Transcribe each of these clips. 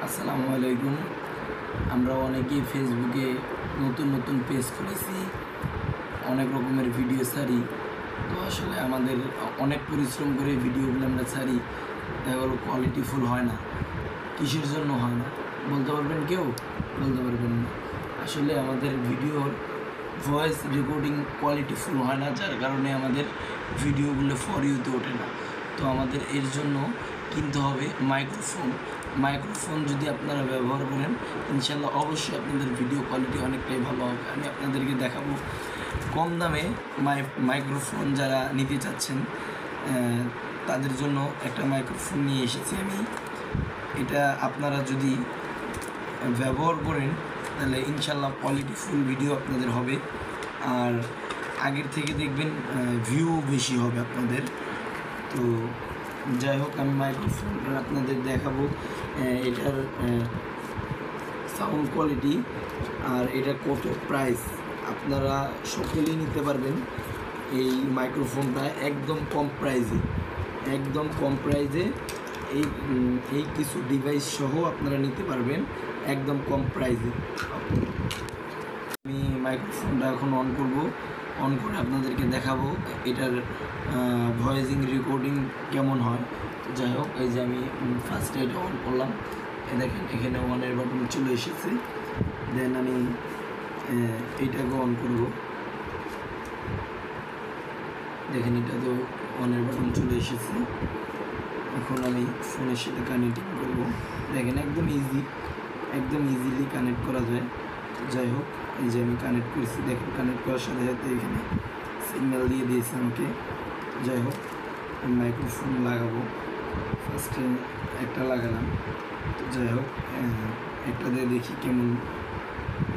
আসসালামু আলাইকুম। আমরা অনেকেই ফেসবুকে নতুন নতুন পেজ খুলেছি, অনেক রকমের ভিডিও ছাড়ি। তো আসলে আমাদের অনেক পরিশ্রম করে ভিডিওগুলো আমরা ছাড়ি, দেখা গেলো কোয়ালিটিফুল হয় না। কিসের জন্য হয় না বলতে পারবেন? কেউ বলতে পারবেন না। আসলে আমাদের ভিডিওর ভয়েস রেকর্ডিং কোয়ালিটিফুল হয় না, যার কারণে আমাদের ভিডিওগুলো ফর ইউতে ওঠে না। তো আমাদের এর জন্য কিনতে হবে মাইক্রোফোন যদি আপনারা ব্যবহার করেন, ইনশাল্লাহ অবশ্যই আপনাদের ভিডিও কোয়ালিটি অনেকটাই ভালো হবে। আমি আপনাদেরকে দেখাবো কম দামে মাইক্রোফোন যারা নিতে চাচ্ছেন তাদের জন্য একটা মাইক্রোফোন নিয়ে এসেছি আমি। এটা আপনারা যদি ব্যবহার করেন তাহলে ইনশাল্লাহ কোয়ালিটিফুল ভিডিও আপনাদের হবে, আর আগের থেকে দেখবেন ভিউ বেশি হবে আপনাদের। তো যাই হোক, আমি মাইক্রোফোন আপনাদের দেখাবো, এটার সাউন্ড কোয়ালিটি আর এটা কত প্রাইস। আপনারা সকলেই নিতে পারবেন এই মাইক্রোফোনটা একদম কম প্রাইজে এই কিছু ডিভাইস সহ আপনারা নিতে পারবেন একদম কম প্রাইজে। আমি মাইক্রোফোনটা এখন অন করে আপনাদেরকে দেখাবো এটার ভয়েসিং রেকর্ডিং কেমন হয়। যাই হোক, এই যে আমি ফার্স্টে এটা অন করলাম, দেখেন এখানে অনের বাটন চলে এসেছে। দেন আমি এইটাকে অন করব, দেখেন এটা তো অনের বাটন চলে এসেছে। এখন আমি ফোনের সাথে কানেক্টিং করব, দেখেন একদম ইজিলি কানেক্ট করা যায়। যাই হোক, এই যে আমি কানেক্ট করেছি, দেখেন কানেক্ট করার সাথে সাথে এখানে সিগন্যাল দিয়ে দিয়েছে আমাকে। যাই হোক, আমি মাইক্রোফোন লাগাবো, ফার্স্টে একটা লাগালাম। যাই হোক, একটা দিয়ে দেখি কেমন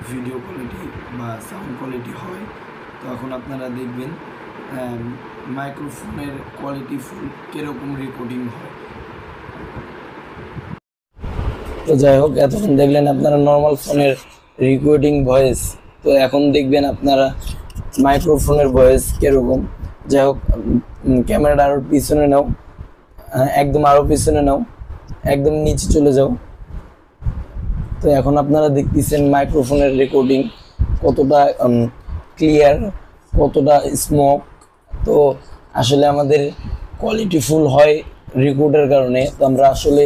ভিডিও কোয়ালিটি বা সাউন্ড কোয়ালিটি হয়। তো এখন আপনারা দেখবেন মাইক্রোফোনের কোয়ালিটি ফুল কীরকম রেকর্ডিং হয়। তো যাই হোক, এতক্ষণ দেখলেন আপনারা নর্মাল ফোনের রেকর্ডিং ভয়েস, তো এখন দেখবেন আপনারা মাইক্রোফোনের ভয়েস কীরকম। যাই হোক, ক্যামেরাটা আরও পিছনে নাও, একদম আরও পিছনে নাও, একদম নিচে চলে যাও। তো এখন আপনারা দেখতেছেন মাইক্রোফোনের রেকর্ডিং কতটা ক্লিয়ার, কতটা স্মুথ। তো আসলে আমাদের কোয়ালিটিফুল হয় রেকর্ডের কারণে। তো আমরা আসলে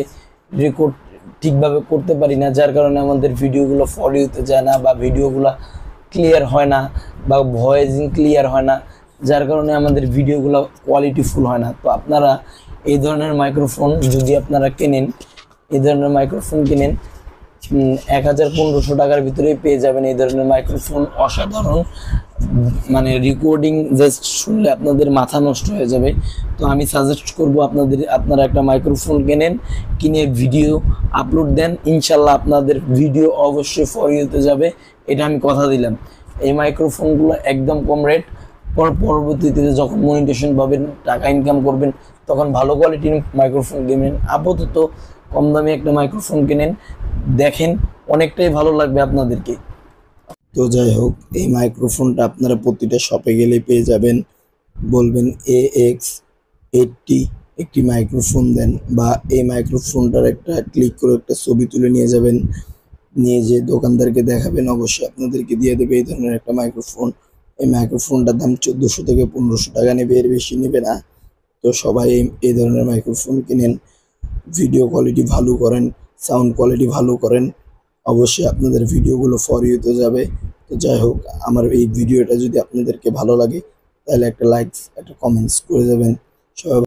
রেকর্ড ঠিকভাবে করতে পারি না, যার কারণে আমাদের ভিডিওগুলো ফর ইউতে যায় না, বা ভিডিওগুলো ক্লিয়ার হয় না, বা ভয়েসিং ক্লিয়ার হয় না, যার কারণে আমাদের ভিডিওগুলো কোয়ালিটিফুল হয় না। তো আপনারা এই ধরনের মাইক্রোফোন যদি আপনারা কেনেন, 1000-1500 টাকার ভিতরেই পেয়ে যাবেন এই ধরনের মাইক্রোফোন। অসাধারণ, মানে রেকর্ডিং জাস্ট শুনলে আপনাদের মাথা নষ্ট হয়ে যাবে। তো আমি সাজেস্ট করব আপনারা একটা মাইক্রোফোন কিনে ভিডিও আপলোড দেন, ইনশাল্লাহ আপনাদের ভিডিও অবশ্যই ফর ইউতে যাবে, এটা আমি কথা দিলাম। এই মাইক্রোফোনগুলো একদম কম রেট, পরবর্তীতে যখন মনিটাইজেশন পাবেন, টাকা ইনকাম করবেন, তখন ভালো কোয়ালিটির মাইক্রোফোন কিনবেন। আপাতত কম দামে একটা মাইক্রোফোন কিনেন, দেখেন অনেকটাই ভালো লাগবে আপনাদেরকে। তো যাই হোক, এই মাইক্রোফোনটা আপনারা প্রতিটা শপে গেলে পেয়ে যাবেন। বলবেন AX80 একটি মাইক্রোফোন দেন, বা এই মাইক্রোফোনটার একটা ক্লিক করে একটা ছবি তুলে নিয়ে যাবেন, নিয়ে যে দোকানদারকে দেখাবেন, অবশ্যই আপনাদেরকে দিয়ে দেবে এই ধরনের একটা মাইক্রোফোন। এই মাইক্রোফোনটার দাম 1400 থেকে 1500 টাকা নেবে, এর বেশি নেবে না। তো সবাই এই ধরনের মাইক্রোফোন কিনেন, ভিডিও কোয়ালিটি ভালো করেন, সাউন্ড কোয়ালিটি ভালো করেন, অবশ্যই আপনাদের ভিডিওগুলো ফর ইউতে যাবে। তো যাই হোক, আমার এই ভিডিওটা যদি আপনাদেরকে ভালো লাগে তাহলে একটা লাইক, একটা কমেন্টস করে যাবেন। সবাই